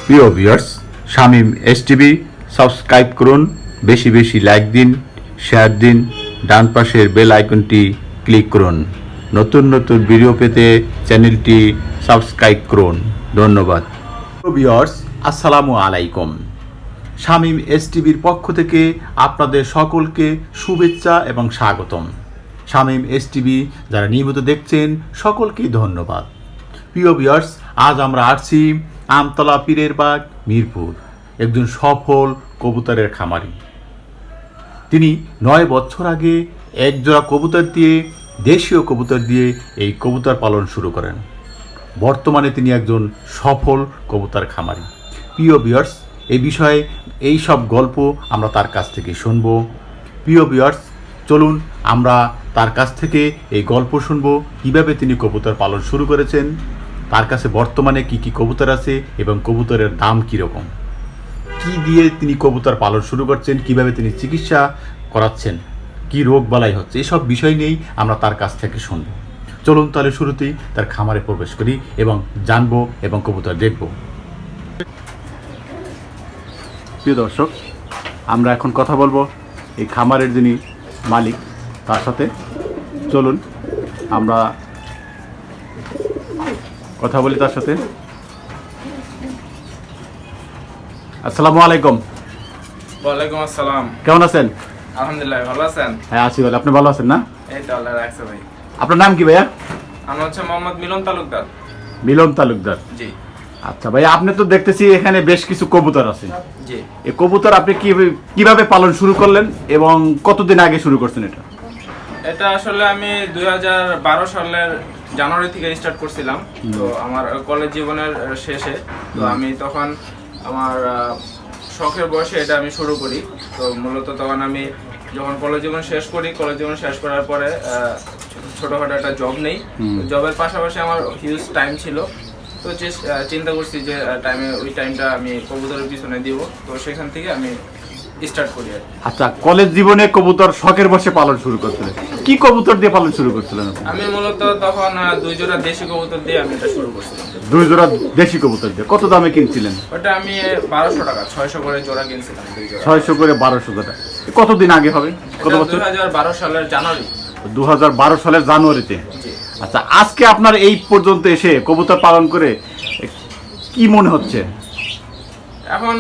প্রিয় viewers, Shamim STV subscribe করুন, বেশি বেশি লাইক দিন, শেয়ার দিন, ডান পাশের বেল আইকনটি ক্লিক করুন। নতুন নতুন ভিডিও পেতে চ্যানেলটি সাবস্ক্রাইব করুন। ধন্যবাদ। ভিউয়ার্স, আসসালামু আলাইকুম। শামীম এসটিভির পক্ষ থেকে আপনাদের সকলকে শুভেচ্ছা এবং স্বাগতম। শামীম এসটিভি যারা নিয়মিত দেখছেন সকলকেই ধন্যবাদ। প্রিয় ভিউয়ার্স, আজ আমরা আসছি আমতলা পীরের বাগ মিরপুর, একজন সফল কবুতরের খামারি। তিনি 9 বছর আগে একজোড়া কবুতর দিয়ে, দেশীয় কবুতর দিয়ে এই কবুতর পালন শুরু করেন। বর্তমানে তিনি একজন সফল কবুতর খামারি। প্রিয় ভিউয়ার্স, এই বিষয়ে এই সব গল্প আমরা তার কাছ থেকে শুনব। প্রিয় ভিউয়ার্স, চলুন আমরা তার কাছ থেকে এই গল্প শুনব, কীভাবে তিনি কবুতর পালন শুরু করেছেন, তার কাছে বর্তমানে কি কি কবুতর আছে এবং কবুতরের দাম কীরকম, কি দিয়ে তিনি কবুতর পালন শুরু করছেন, কিভাবে তিনি চিকিৎসা করাচ্ছেন, কি রোগ বালাই হচ্ছে, এসব বিষয় নিয়েই আমরা তার কাছ থেকে শুনব। চলুন তাহলে শুরুতেই তার খামারে প্রবেশ করি এবং জানবো এবং কবুতর দেখব। প্রিয় দর্শক, আমরা এখন কথা বলবো এই খামারের যিনি মালিক তার সাথে। চলুন আমরা কথা বলি তার সাথে। আসসালামু আলাইকুম। ওয়ালাইকুম আসসালাম। কেমন আছেন? আলহামদুলিল্লাহ, ভালো আছেন? হ্যাঁ আছি ভালো। আপনি ভালো আছেন না? এই তো আল্লাহ রাখছে ভাই। আপনার নাম কি ভাইয়া? আমি হচ্ছে মোহাম্মদ মিলন তালুকদার। মিলন তালুকদার। জি আচ্ছা ভাইয়া, আপনি তো দেখতেছি এখানে বেশ কিছু কবুতর আছে। জি। এই কবুতর আপনি কিভাবে পালন শুরু করলেন এবং কতদিন আগে শুরু করছেন এটা? এটা আসলে আমি 2012 সালের জানুয়ারি থেকে স্টার্ট করছিলাম। তো আমার কলেজ জীবনের শেষে, তো আমি তখন আমার শখের বয়সে এটা আমি শুরু করি। তো মূলত তখন আমি যখন কলেজ জীবন শেষ করি, কলেজ জীবন শেষ করার পরে ছোটোখাটো একটা জব নেই। জবের পাশাপাশি আমার হিউজ টাইম ছিল। তো চিন্তা করছি যে ওই টাইমটা আমি কবুতরের পিছনে দিব। তো সেখান থেকে আমি স্টার্ট করি আর কি। আচ্ছা, কলেজ জীবনে কবুতর শখের বসে পালন শুরু করছিলেন, কি কবুতর দিয়ে পালন শুরু করছিলেন? আমি মূলত তখন 2 জোড়া দেশি কবুতর দিয়ে আমি এটা শুরু করছিলাম। 2 জোড়া দেশি কবুতর দিয়ে কত দামে কিনছিলেন? ওটা আমি 1200 টাকা, 600 করে জোড়া কিনছিলাম। 2 জোড়া 600 করে 1200 টাকা। কতদিন আগে হবে? কত বছর? 2012 সালের জানুয়ারি। 2012 সালের জানুয়ারিতে। জি। আচ্ছা, আজকে আপনার এই পর্যন্ত এসে কবুতর পালন করে কি মনে হচ্ছে? এখন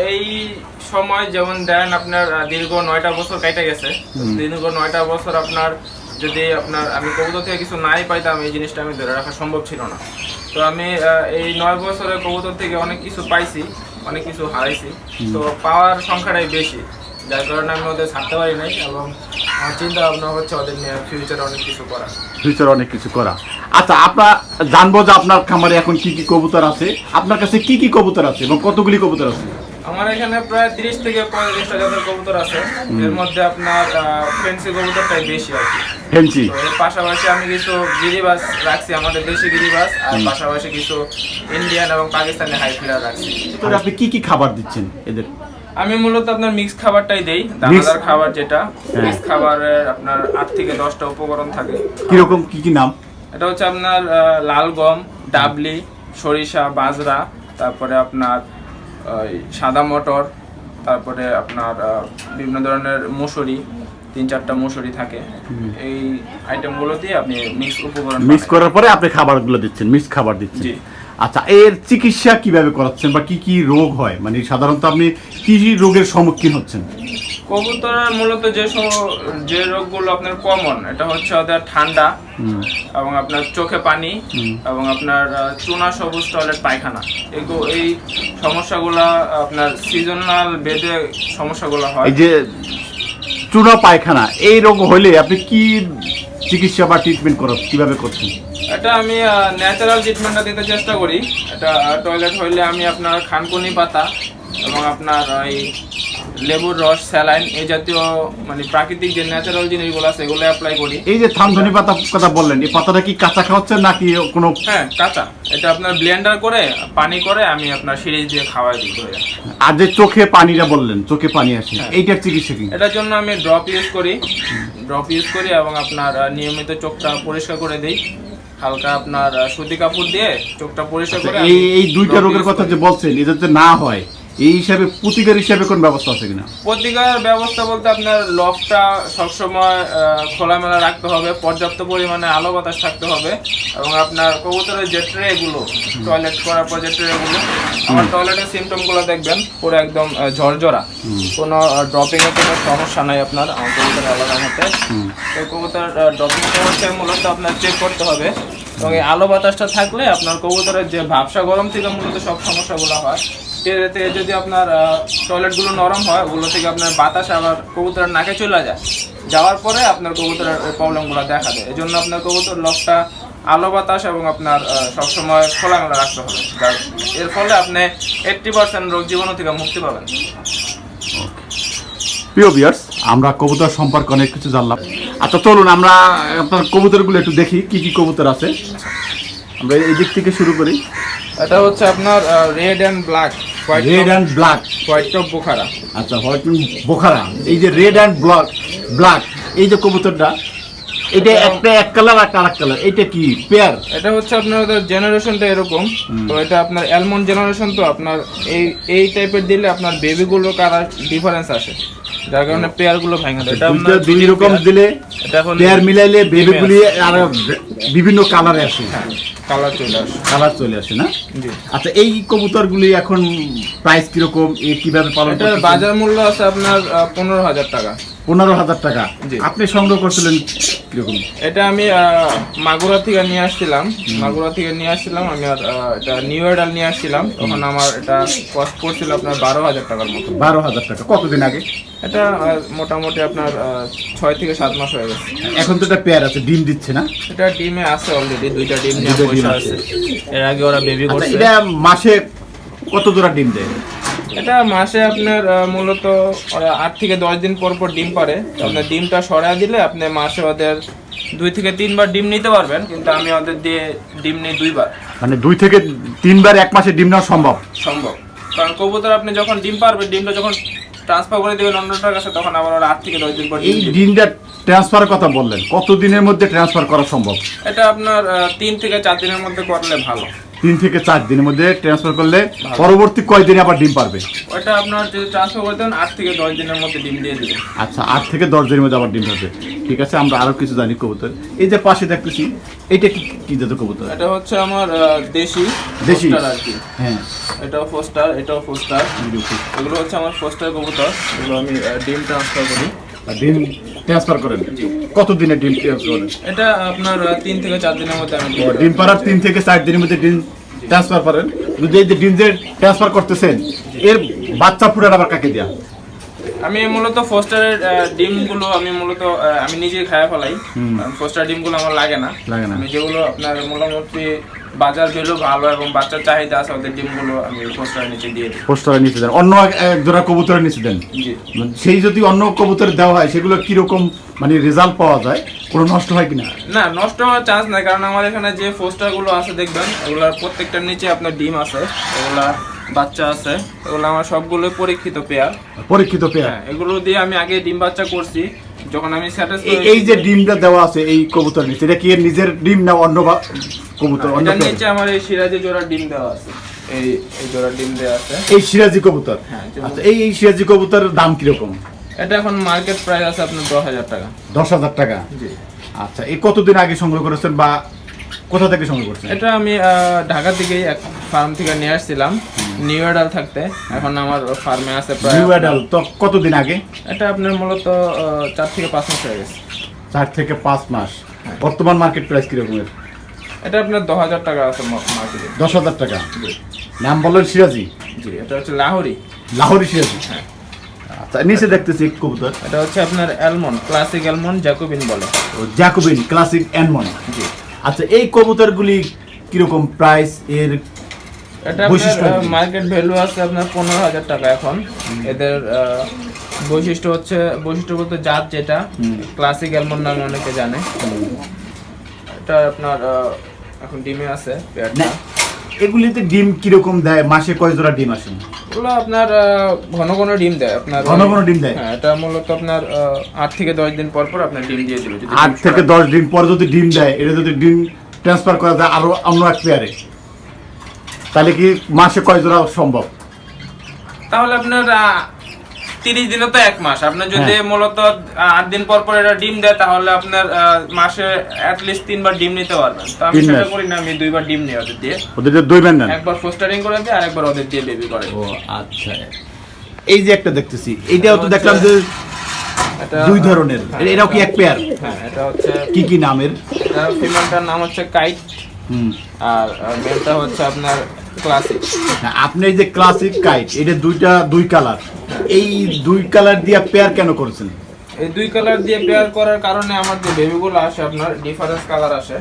এই সময় যেমন দেন আপনার দীর্ঘ 9টা বছর কেটে গেছে। দীর্ঘ 9টা বছর আপনার যদি আমি কবুতর থেকে কিছু নাই পাইতাম, এই জিনিসটা আমি ধরে রাখা সম্ভব ছিল না। তো আমি এই 9 বছরের কবুতর থেকে অনেক কিছু পাইছি, অনেক কিছু হারাইছি। তো পাওয়ার সংখ্যাটাই বেশি, যার কারণে আমি ওদের ছাড়তে পারি নাই। এবং আমার চিন্তা ভাবনা হচ্ছে ওদের নিয়ে ফিউচারে অনেক কিছু করা। আচ্ছা, আমরা জানবো যে আপনার খামারে এখন কি কি কবুতর আছে, আপনার কাছে কি কি কবুতর আছে এবং কতগুলি কবুতর আছে? আমার এখানে প্রায় 30 থেকে 35টা জাতের কবুতর আছে। এর মধ্যে আপনার ফেন্সি কবুতরটাই বেশি আর কি। ফেন্সি। এর পাশাপাশি আমি কিছু গিরিবাজ রাখছি, আমাদের দেশি গিরিবাজ, আর পাশাপাশি কিছু ইন্ডিয়ান এবং পাকিস্তানি হাই ফিলার রাখছি। তো আপনি কি কি খাবার দিচ্ছেন এদের? আমি মূলত আপনার মিক্স খাবারটাই দেই, দানাদার খাবার যেটা। মিক্স খাবারের আপনার 8 থেকে 10টা উপকরণ থাকে। কিরকম কি কি নাম? এটা হচ্ছে আপনার লাল গম, ডাবলি, সরিষা, বাজরা, তারপরে আপনার সাদা মটর, তারপরে আপনার বিভিন্ন ধরনের মসুরি, 3-4টা মসুরি থাকে। এই আইটেমগুলো দিয়ে আপনি মিক্স করার পরে আপনি খাবারগুলো দিচ্ছেন, মিক্স খাবার দিচ্ছেন। জি। আচ্ছা, এর চিকিৎসা কিভাবে করাচ্ছেন বা কি কি রোগ হয়, মানে সাধারণত আপনি কি কি রোগের সম্মুখীন হচ্ছেন? কবুতরের মূলত যে রোগগুলো আপনার কমন, এটা হচ্ছে ওদের ঠান্ডা এবং আপনার চোখে পানি এবং আপনার চুনা সবুজ টয়লেট পায়খানা। এই সমস্যাগুলো আপনার সিজনাল বেদে সমস্যাগুলো হয়। এই যে চুনা পায়খানা, এই রোগ হলে আপনি কি চিকিৎসা বা ট্রিটমেন্ট কিভাবে করছেন? এটা আমি ন্যাচারাল ট্রিটমেন্টটা দিতে চেষ্টা করি। এটা টয়লেট হইলে আমি আপনার খানকুনি পাতা এবং আপনার ওই লেবুর রস, স্যালাইন, এই জাতীয় মানে প্রাকৃতিক যে ন্যাচারাল জিনিসগুলো আছে এগুলো অ্যাপ্লাই করি। এই যে থানধনি পাতা কথা বললেন, এই পাতাটা কি কাঁচা খাওয়াচ্ছেন নাকি কোনো? হ্যাঁ, কাঁচা। এটা আপনার ব্লেন্ডার করে পানি করে আমি আপনার সিরিজ দিয়ে খাওয়াই দিই। আর যে চোখে পানিটা বললেন, চোখে পানি আসে, এইটার চিকিৎসা কি? এটার জন্য আমি ড্রপ ইউজ করি এবং আপনার নিয়মিত চোখটা পরিষ্কার করে দিই হালকা আপনার সুতি কাপড় দিয়ে চোখটা পরিষ্কার করে এই দুইটা রোগের কথা যে বলছেন এটা যদি না হয় এই হিসাবে প্রতিকার হিসাবে কোন ব্যবস্থা আছে কিনা? প্রতিকার ব্যবস্থা বলতে আপনার লফটটা সবসময় খোলামেলা রাখতে হবে, পর্যাপ্ত পরিমাণে আলো বাতাস থাকতে হবে, এবং আপনার কবুতরের যে ট্রেগুলো টয়লেট করার পর যে ট্রেগুলো, আমার টয়লেটের সিমটমগুলো দেখবেন পুরো একদম ঝরঝরা, কোনো ড্রপিংয়ের কোনো সমস্যা নাই আপনার আমার কবুতরের আলাদা মতে। তো কবুতর ড্রপিং সমস্যা মূলত আপনার চেক করতে হবে, এবং এই আলো বাতাসটা থাকলে আপনার কবুতরের যে ভাবসা গরম থেকে মূলত সব সমস্যাগুলো হয়। এতে যদি আপনার টয়লেটগুলো নরম হয়, ওগুলো থেকে আপনার বাতাস আবার কবুতরের নাকে চলে যায়, যাওয়ার পরে আপনার কবুতরের প্রবলেমগুলো দেখা দেয়। এই জন্য আপনার কবুতর লফটা আলো বাতাস এবং আপনার সবসময় খোলামেলা রাখতে হবে, এর ফলে আপনি 80% রোগ জীবাণু থেকে মুক্তি পাবেন। প্রিয় ভিউয়ার্স, আমরা কবুতর সম্পর্কে অনেক কিছু জানলাম। আচ্ছা চলুন আমরা আপনার কবুতরগুলো একটু দেখি কি কি কবুতর আছে। আমরা এই দিক থেকে শুরু করি। এটা হচ্ছে আপনার red and black, red and black, white top Bukhara. আচ্ছা হোয়াইট বোখারা। এই যে রেড অ্যান্ড ব্ল্যাক এই যে কবুতরটা, এটা একটা এক কালার আর আরেক কালার, এটা কি পেয়ার? এটা হচ্ছে আপনার জেনারেশনটা এরকম, তো এটা আপনার অ্যালমন্ড জেনারেশন, তো আপনার এই টাইপের দিলে আপনার বেবিগুলোর কালার ডিফারেন্স আসে, যার কারণে পেয়ারগুলো ভেঙে দেয়। এটা আপনার দুই রকম দিলে এটা এখন পেয়ার মিলাইলে বেবিগুলি আর বিভিন্ন কালারে আসে, কালার চলে আসে, কালার চলে আসে না? জি। আচ্ছা এই কবুতরগুলি এখন প্রাইস কিরকম, কিভাবে পালন এটার করতেছেন? বাজার মূল্য আছে আপনার 15,000 টাকা। 15,000 টাকা। জি। আপনি সংগ্রহ করছিলেন কিরকম? এটা আমি মাগুরা থেকে নিয়ে আসছিলাম, আমি আর এটা নিউ এডাল নিয়ে আসছিলাম, তখন আমার এটা কস্ট পড়ছিল আপনার 12,000 টাকার মতো। 12,000 টাকা। কতদিন আগে? এটা মোটামুটি আপনার 6 থেকে 7 মাস হয়ে গেছে। এখন তো এটা পেয়ার আছে, ডিম দিচ্ছে না? এটা ডিমে আছে অলরেডি, 2টা ডিম নিয়ে দুইটা ডিম বসে আছে। আছে। এর আগে ওরা বেবি আচ্ছা করছে। এটা মাসে কত জোড়া ডিম দেয়? এটা মাসে আপনার মূলত ওরা 8 থেকে 10 দিন পর পর ডিম পারে। তো আপনার ডিমটা সরায় দিলে আপনি মাসে ওদের 2 থেকে 3 বার ডিম নিতে পারবেন, কিন্তু আমি ওদের দিয়ে ডিম নিই 2 বার। মানে 2 থেকে 3 বার এক মাসে ডিম নেওয়া সম্ভব? কারণ কবুতর আপনি যখন ডিম পারবে, ডিমটা যখন ট্রান্সফার করে দেবেন অন্যটার কাছে, তখন আবার ওরা 8 থেকে 10 দিন পর এই ডিম দিবে। ডিমটা ট্রান্সফারের কথা বললেন, কত দিনের মধ্যে ট্রান্সফার করা সম্ভব? এটা আপনার 3 থেকে 4 দিনের মধ্যে করলে ভালো। 3 থেকে 4 দিনের মধ্যে ট্রান্সফার করলে পরবর্তী কয়দিনে আবার ডিম পারবে? ওটা আপনার যদি ট্রান্সফার করে দেন 8 থেকে 10 দিনের মধ্যে ডিম দিয়ে দিবে। আচ্ছা 8 থেকে 10 দিনের মধ্যে আবার ডিম পারবে। ঠিক আছে, আমরা আরো কিছু জানি কবুতর। এই যে পাশে দেখতেছি, এটা কি জাতের কবুতর? এটা হচ্ছে আমার দেশি দেশি? ফোস্টার আর কি। হ্যাঁ, এটাও ফোস্টার, এটাও ফোস্টার। এগুলো হচ্ছে আমার ফোস্টার কবুতর, এগুলো আমি ডিম ট্রান্সফার করি। আর ডিম ট্রান্সফার করেন কত দিনে? ডিম ট্রান্সফার করেন? এটা আপনার 3 থেকে 4 দিনের মধ্যে আমি ডিম পাড়ার 3 থেকে 4 দিনের মধ্যে ডিম ট্রান্সফার করেন। যদি এই যে ডিম যে ট্রান্সফার করতেছেন, এর বাচ্চা ফুটার আবার কাকে দেয়া? আমি মূলত ফোস্টারের ডিমগুলো আমি মূলত আমি নিজেই খায়া ফেলাই। ফোস্টার ডিমগুলো আমার লাগে না। আমি যেগুলো আপনার মোটামুটি বাজার ভ্যালু ভালো এবং বাচ্চার চাহিদা আছে, ওদের ডিমগুলো আমি ফোস্টারের নিচে দিয়ে দিই। পোস্টারের নিচে দেন, অন্য এক জোড়া কবুতরের নিচে দেন। জি। সেই যদি অন্য কবুতর দেওয়া হয়, সেগুলো কিরকম মানে রেজাল্ট পাওয়া যায়? কোনো নষ্ট হয় কিনা? না, নষ্ট হওয়ার চান্স নাই, কারণ আমার এখানে যে ফোস্টারগুলো আছে দেখবেন, এগুলোর প্রত্যেকটার নিচে আপনার ডিম আছে, এগুলা বাচ্চা আছে, এগুলো আমার সবগুলো পরীক্ষিত পেয়ার। পরীক্ষিত পেয়ার? হ্যাঁ, এগুলো দিয়ে আমি আগে ডিম বাচ্চা করছি। যখন আমি এই যে ডিমটা দেওয়া আছে এই কবুতর নিচে, এটা কি এর নিজের ডিম না অন্য কবুতর? অন্য এটার নিচে আমার এই সিরাজি জোড়া ডিম দেওয়া আছে, এই জোড়া ডিম দেওয়া আছে। এই সিরাজি কবুতর? হ্যাঁ। আচ্ছা এই সিরাজি কবুতরের দাম কিরকম? এটা এখন মার্কেট প্রাইস আছে আপনার 10,000 টাকা। 10,000 টাকা? জি। আচ্ছা এই কতদিন আগে সংগ্রহ করেছেন বা কোথা থেকে সংগ্রহ করছেন? এটা আমি ঢাকা থেকেই এক ফার্ম থেকে নিয়ে আসছিলাম, নিউ এডাল থাকতে। এখন আমার ফার্মে আছে প্রায়। নিউ এডাল তো কতদিন আগে? এটা আপনার মূলত 4 থেকে 5 মাস হয়ে গেছে। 4 থেকে 5 মাস। বর্তমান মার্কেট প্রাইস কিরকমের? এটা আপনার 10,000 টাকা আছে মার্কেটে। 10,000 টাকা? নাম বললেন সিরাজি? জি, এটা হচ্ছে লাহোরি। লাহোরি সিরাজি? হ্যাঁ। আচ্ছা নিচে দেখতেছি কবুতর, এটা হচ্ছে আপনার অ্যালমন্ড, ক্লাসিক অ্যালমন্ড জ্যাকোবিন বলে। Jacobin classic almond. জি। আচ্ছা এই কবুতরগুলি কিরকম প্রাইস? এর এটা আপনার মার্কেট ভ্যালু আছে আপনার 15,000 টাকা এখন। এদের বৈশিষ্ট্য বলতে জাত যেটা ক্লাসিক অ্যালমন্ড নামে অনেকে জানে। এটা আপনার এখন ডিমে আছে পেয়ারটা। এগুলিতে ডিম কিরকম দেয়? মাসে কয় জোড়া ডিম আসে? ওগুলো আপনার ঘন ঘন ডিম দেয় আপনার। ঘন ঘন ডিম দেয়? হ্যাঁ, এটা মূলত আপনার 8 থেকে 10 দিন পর পর আপনার ডিম দিয়ে দিবে। 8 থেকে 10 দিন পর যদি ডিম দেয়, এটা যদি ডিম ট্রান্সফার করা যায় আরো অন্য এক পেয়ারে, তাহলে কি মাসে কয় জোড়া সম্ভব? তাহলে আপনার 30 দিনে তো 1 মাস। আপনার যদি মূলত 8 দিন পর পর এটা ডিম দেয়, তাহলে আপনার মাসে অ্যাটলিস্ট 3 বার ডিম নিতে পারবেন। তো আমি সেটা করি না, আমি 2 বার ডিম নিই ওদের দিয়ে। ওদের 2 বার নেন? একবার ফোস্টারিং করে দিই আর একবার ওদের দিয়ে বেবি করে। ও আচ্ছা, এই যে একটা দেখতেছি, এইটাও তো দেখলাম যে এটা 2 ধরনের, এটাও কি এক পেয়ার? হ্যাঁ, এটা হচ্ছে কি নামের? এটা ফিমেলটার নাম হচ্ছে কাইট, আর মেলটা হচ্ছে আপনার ক্লাসিক। আপনি এই যে ক্লাসিক কাইট, এটা 2 কালার, এই 2 কালার দিয়ে পেয়ার কেন করেছেন? এই 2 কালার দিয়ে পেয়ার করার কারণে আমার যে বেবিগুলো আসে আপনার ডিফারেন্স কালার আসে।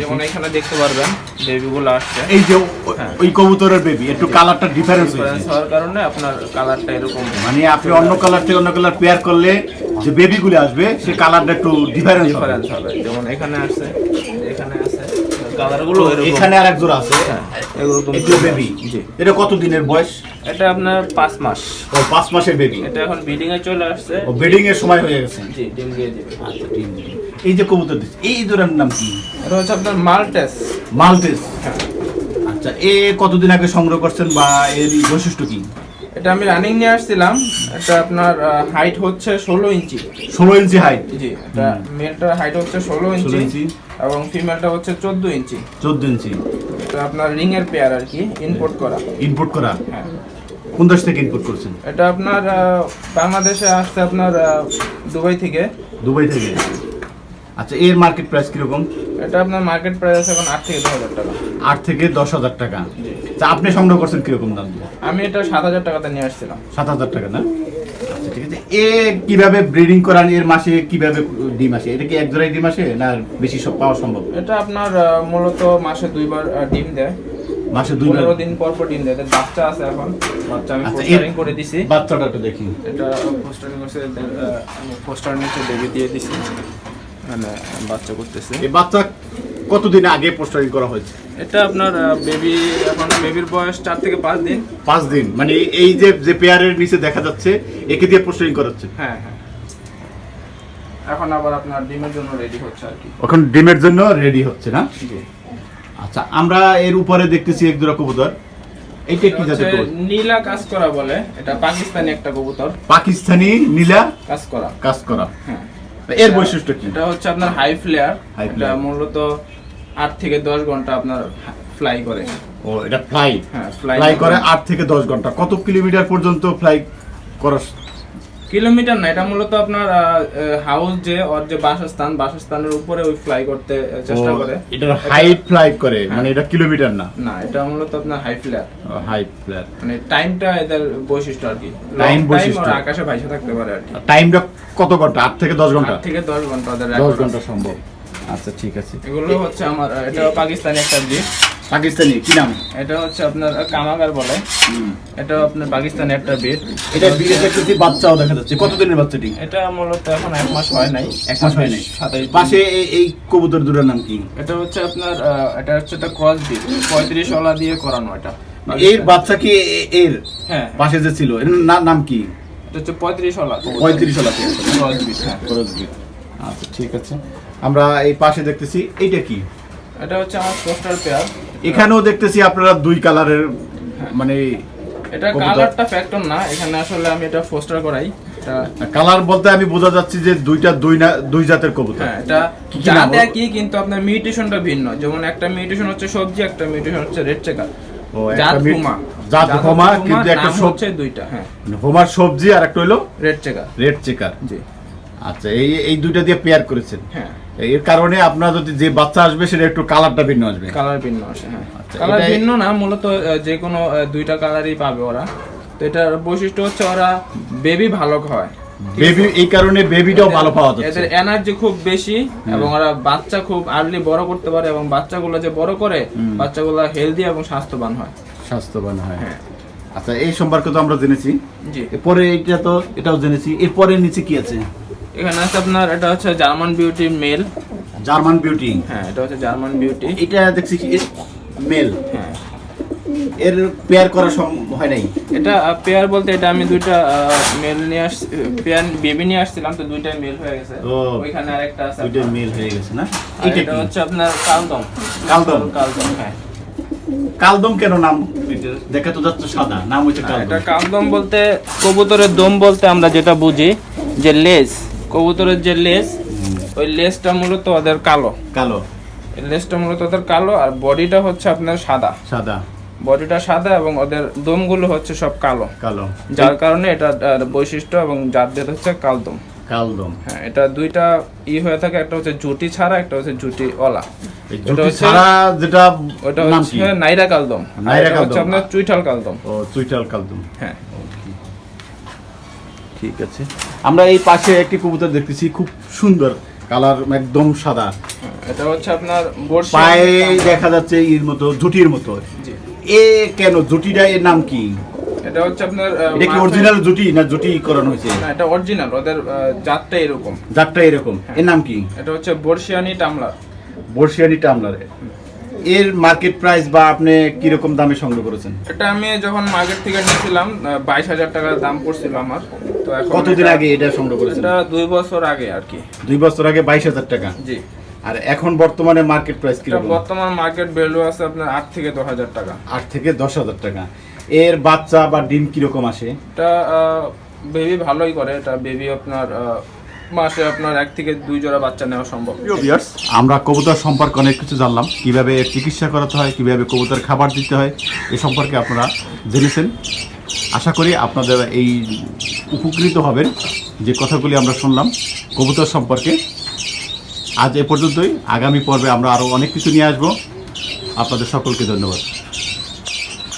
যেমন এখানে দেখতে পারবেন বেবিগুলো আসছে, এই যে ওই কবুতরের বেবি একটু কালারটা ডিফারেন্স হয়েছে, হওয়ার কারণে আপনার কালারটা এরকম। মানে আপনি অন্য কালার থেকে অন্য কালার পেয়ার করলে যে বেবিগুলো আসবে সে কালারটা একটু ডিফারেন্স হবে। যেমন এখানে আছে, এখানে আছে কালারগুলো এরকম। এখানে আরেক জোড়া আছে, এরকম বেবি। এটা কত দিনের বয়স? এটা আপনার 5 মাস। ও 5 মাসের বেবি। এটা এখন ব্রিডিং এ চলে আসছে। ও ব্রিডিং এর সময় হয়ে গেছে। জি, ডিম দিয়ে দিবে। আচ্ছা, ডিম দিবে। এই যে কবুতর দিচ্ছে, এই জোড়ার নাম কি? এটা হচ্ছে আপনার মাল্টেস। মাল্টেস। আচ্ছা, এ কতদিন আগে সংগ্রহ করছেন বা এর বৈশিষ্ট্য কি? এটা আমি রানিং নিয়ে আসছিলাম। এটা আপনার হাইট হচ্ছে 16 ইঞ্চি। 16 ইঞ্চি হাইট? জি, এটা মেলটার হাইট হচ্ছে 16 ইঞ্চি এবং ফিমেলটা হচ্ছে 14 ইঞ্চি। 14 ইঞ্চি। এটা আপনার রিং এর পেয়ার আর কি, ইনপুট করা। ইনপুট করা? হ্যাঁ। কোন দেশ থেকে ইনপুট করছেন? এটা আপনার বাংলাদেশে আসছে আপনার দুবাই থেকে। দুবাই থেকে। আচ্ছা, এর মার্কেট প্রাইস কিরকম? এটা আপনার মার্কেট প্রাইস এখন 8 থেকে 10,000 টাকা। 8 থেকে 10,000 টাকা। আচ্ছা, আপনি সংগ্রহ করছেন কিরকম দাম? আমি এটা 7,000 টাকাতে নিয়ে আসছিলাম। 7,000 টাকা না? আচ্ছা, ঠিক আছে। এ কিভাবে ব্রিডিং করান? এর মাসে কিভাবে ডিম আসে? এটা কি এক জোড়াই ডিম আসে না বেশি সব পাওয়া সম্ভব? এটা আপনার মূলত মাসে 2 বার ডিম দেয়। মাসে 2 বার? 15 দিন পর পর ডিম দেয়। এদের বাচ্চা আছে এখন। বাচ্চা আমি আচ্ছা, পোস্টারিং করে দিছি। বাচ্চাটা একটু দেখি। এটা পোস্টারিং করছে, আমি পোস্টার নিচে বেবি দিয়ে দিছি, মানে বাচ্চা করতেছে। এই বাচ্চা কতদিন আগে পোস্টারিং করা হয়েছে? এটা আপনার বেবি, এখন বেবির বয়স 4 থেকে 5 দিন। 5 দিন, মানে এই যে পেয়ারের নিচে দেখা যাচ্ছে একে দিয়ে পোস্টারিং করা হচ্ছে? হ্যাঁ, হ্যাঁ। এখন আবার আপনার ডিমের জন্য রেডি হচ্ছে আর কি। এখন ডিমের জন্য রেডি হচ্ছে না? জি। আচ্ছা, আমরা এর উপরে দেখতেছি এক জোড়া কবুতর। এইটা কি জাতের কবুতর? নীলা কাজ করা বলে। এটা পাকিস্তানি একটা কবুতর। পাকিস্তানি নীলা কাজ করা। কাজ করা। হ্যাঁ। এর বৈশিষ্ট্য কি? এটা হচ্ছে আপনার হাই ফ্লেয়ার। High এটা flare। মূলত 8 থেকে 10 ঘন্টা আপনার ফ্লাই করে। ও, এটা ফ্লাই? হ্যাঁ, ফ্লাই করে 8 থেকে 10 ঘন্টা। কত কিলোমিটার পর্যন্ত ফ্লাই করা? কিলোমিটার না, এটা মূলত আপনার হাউস যে ওর যে বাসস্থানের উপরে ওই ফ্লাই করতে চেষ্টা করে। এটা হাইট ফ্লাই করে, মানে এটা কিলোমিটার না? না, এটা মূলত আপনার হাই ফ্লেয়ার। হাই ফ্লাই মানে টাইমটা এদের বৈশিষ্ট্য আর কি। টাইম বৈশিষ্ট্য। আর আকাশে ভাইসা থাকতে পারে আর কি। টাইমটা কত ঘন্টা? 8 থেকে 10 ঘন্টা? 8 থেকে 10 ঘন্টা ওদের 10 ঘন্টা সম্ভব। আচ্ছা, ঠিক আছে। এগুলো হচ্ছে আমার, এটা পাকিস্তানি একটা ব্রিড। পাকিস্তানি কি নাম? এটা হচ্ছে আপনার কামাগার বলে। এটা আপনার পাকিস্তানি একটা ব্রিড। এটা বিয়ে দেখতেছি বাচ্চাও দেখা যাচ্ছে। কত দিনের বাচ্চাটি? এটা মূলত এখন 1 মাস হয় নাই। 1 মাস হয় নাই। 27 পাশে এই কবুতর দুটোর নাম কি? এটা হচ্ছে আপনার এটা হচ্ছে একটা ক্রস ব্রিড, 35 ওলা দিয়ে করানো এটা। এর বাচ্চা কি এর হ্যাঁ, পাশে যে ছিল এর নাম কি? এটা হচ্ছে 35 ওলা। 35 OLA cross breed. হ্যাঁ, খরচ বিট। আচ্ছা, ঠিক আছে। আমরা এই পাশে দেখতেছি, এইটা কি? এটা হচ্ছে আমার পোস্টার পেয়ার। এখানেও দেখতেছি আপনারা 2 কালারের, মানে এটা কালারটা ফ্যাক্টর না, এখানে আসলে আমি এটা পোস্টার করাই। এটা কালার বলতে আমি বোঝা যাচ্ছে যে দুই জাতের কবুতর। হ্যাঁ, এটা কি জাত নাম? একই কিন্তু আপনার মিউটেশনটা ভিন্ন। যেমন একটা মিউটেশন হচ্ছে সবজি, একটা মিউটেশন হচ্ছে রেড চেকার। ও, জাত একটা হোমা। জাত হোমা, কিন্তু একটা নাম হচ্ছে দুইটা। হ্যাঁ, হোমার সবজি আর একটা হলো রেড চেকার। Red checker. জি। আচ্ছা, এই দুইটা দিয়ে পেয়ার করেছেন। হ্যাঁ, এর কারণে আপনার যদি যে বাচ্চা আসবে সেটা একটু কালারটা ভিন্ন আসবে। কালার ভিন্ন আসে। হ্যাঁ, আচ্ছা, কালার এটাই- ভিন্ন না, মূলত যে কোনো দুইটা কালারই পাবে ওরা। তো এটার বৈশিষ্ট্য হচ্ছে ওরা বেবি ভালো হয়। বেবি, এই কারণে বেবিটাও ভালো পাওয়া যাচ্ছে। এদের এনার্জি খুব বেশি এবং ওরা বাচ্চা খুব আর্লি বড় করতে পারে এবং বাচ্চাগুলো যে বড় করে বাচ্চাগুলো হেলদি এবং স্বাস্থ্যবান হয়। স্বাস্থ্যবান হয়। হ্যাঁ। আচ্ছা, এই সম্পর্কে তো আমরা জেনেছি। জি। এরপরে এটাও জেনেছি। এরপরে নিচে কি আছে? এখানে আছে আপনার, এটা হচ্ছে German beauty male. German beauty. হ্যাঁ, এটা হচ্ছে জার্মান বিউটি। এটা দেখছি কি মেল। হ্যাঁ, এর পেয়ার করা হয় নাই? এটা পেয়ার বলতে এটা আমি দুইটা মেল নিয়ে আসছি, পেয়ার বেবি নিয়ে আসছিলাম, তো দুইটাই মেল হয়ে গেছে। ও, ওইখানে আরেকটা আছে। দুইটা মেল হয়ে গেছে না? আর এটা হচ্ছে আপনার কালদম। কালদম, হ্যাঁ। কালদম কেন নাম? দেখা তো যাচ্ছে সাদা, নাম হচ্ছে এটা কালদম। কালদম বলতে কবুতরের দম বলতে আমরা যেটা বুঝি যে লেজ, কবুতরের যে লেজ, ওই লেজটা মূলত ওদের কালো। কালো, লেজটা মূলত ওদের কালো, আর বডিটা হচ্ছে আপনার সাদা। সাদা, বডিটা সাদা এবং ওদের দমগুলো হচ্ছে সব কালো, কালো, যার কারণে এটা বৈশিষ্ট্য এবং জাতভেদ হচ্ছে কালদম। কালদম। হ্যাঁ, এটা দুইটা হয়ে থাকে, একটা হচ্ছে জুটি ছাড়া, একটা হচ্ছে জুটি ওলা। এই জুটি ছাড়া যেটা, ওটা নাম হচ্ছে কি? নাইরা কালদম। নাইরা এটা হচ্ছে কালদম। আপনার চুইঠাল কালদম। ও, চুইটাল কালদম। হ্যাঁ। ঠিক আছে। আমরা এই পাশে একটি কবুতর দেখতেছি, খুব সুন্দর কালার, একদম সাদা, এটা হচ্ছে আপনার বর্ষি। পায়ে দেখা যাচ্ছে এর মতো, জুটির মতো। জি। এ কেন জুটিটা, এর নাম কি? এটা হচ্ছে আপনার এটা কি অরিজিনাল জুটি না জুটি করানো হয়েছে? না, এটা অরিজিনাল, ওদের জাতটা এরকম। জাতটা এরকম। এর নাম কি? এটা হচ্ছে বর্ষিয়ানি টামলার। বর্ষিয়ানি টামলার। এর মার্কেট প্রাইস বা আপনি কি রকম দামে সংগ্রহ করেছেন? এটা আমি যখন মার্কেট থেকে নিয়েছিলাম 22,000 টাকা দাম পড়ছিল আমার। তো এখন কতদিন আগে এটা সংগ্রহ করেছেন? এটা 2 বছর আগে আর কি। 2 বছর আগে 22,000 টাকা। জি। আর এখন বর্তমানে মার্কেট প্রাইস কি এটা রকম? বর্তমান মার্কেট ভ্যালু আছে আপনার 8 থেকে 10,000 টাকা। 8 থেকে 10,000 টাকা। এর বাচ্চা বা ডিম কি রকম আসে? এটা বেবি ভালোই করে। এটা বেবি আপনার মাসে আপনার 1 থেকে 2 জোড়া বাচ্চা নেওয়া সম্ভব। আমরা কবুতর সম্পর্কে অনেক কিছু জানলাম, কিভাবে এর চিকিৎসা করাতে হয়, কিভাবে কবুতর খাবার দিতে হয়, এ সম্পর্কে আপনারা জেনেছেন। আশা করি আপনাদের এই উপকৃত হবেন যে কথাগুলি আমরা শুনলাম কবুতর সম্পর্কে। আজ এ পর্যন্তই। আগামী পর্বে আমরা আরও অনেক কিছু নিয়ে আসবো। আপনাদের সকলকে ধন্যবাদ।